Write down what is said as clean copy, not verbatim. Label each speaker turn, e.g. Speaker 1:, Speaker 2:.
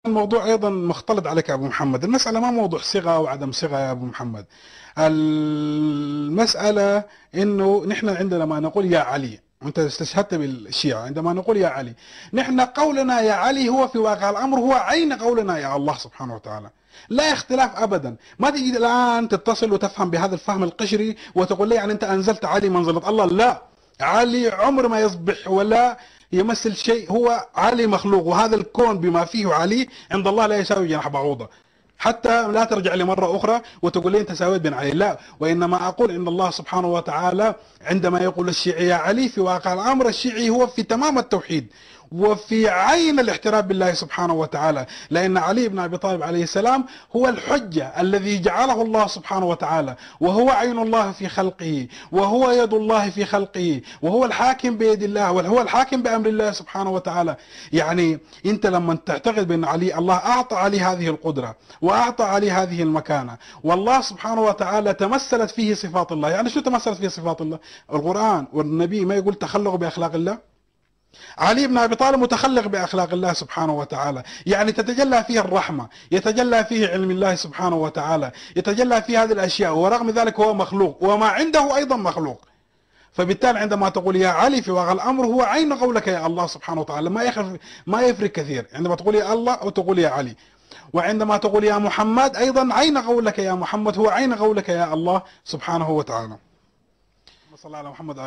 Speaker 1: الموضوع أيضا مختلط عليك يا أبو محمد. المسألة ما موضوع صغة وعدم صغة يا أبو محمد. المسألة إنه نحن عندنا ما نقول يا علي، وأنت استشهدت بالشيعة عندما نقول يا علي، نحن قولنا يا علي هو في واقع الأمر هو عين قولنا يا الله سبحانه وتعالى، لا اختلاف ابدا. ما تجي الان تتصل وتفهم بهذا الفهم القشري وتقول لي يعني انت انزلت علي منزله الله. لا، علي عمر ما يصبح ولا يمثل شيء، هو علي مخلوق، وهذا الكون بما فيه علي عند الله لا يساوي جناح بعوضه. حتى لا ترجع لي مرة أخرى وتقول لي أنت ساويت بين علي، لا، وإنما أقول إن الله سبحانه وتعالى عندما يقول الشيعي يا علي في واقع الأمر الشيعي هو في تمام التوحيد وفي عين الاحترام بالله سبحانه وتعالى، لأن علي بن أبي طالب عليه السلام هو الحجة الذي جعله الله سبحانه وتعالى، وهو عين الله في خلقه، وهو يد الله في خلقه، وهو الحاكم بيد الله، وهو الحاكم بأمر الله سبحانه وتعالى. يعني أنت لما تعتقد بأن علي الله أعطى علي هذه القدرة وأعطى علي هذه المكانة، والله سبحانه وتعالى تمثلت فيه صفات الله. يعني شو تمثلت فيه صفات الله؟ القرآن والنبي ما يقول تخلقوا بأخلاق الله؟ علي بن أبي طالب متخلق بأخلاق الله سبحانه وتعالى، يعني تتجلى فيه الرحمة، يتجلى فيه علم الله سبحانه وتعالى، يتجلى فيه هذه الأشياء، ورغم ذلك هو مخلوق وما عنده أيضا مخلوق. فبالتالي عندما تقول يا علي في واقع الأمر هو عين قولك يا الله سبحانه وتعالى، ما يفرق كثير عندما تقول يا الله أو تقول يا علي. وعندما تقول يا محمد أيضا عين قولك يا محمد هو عين قولك يا الله سبحانه وتعالى. صلى الله على محمد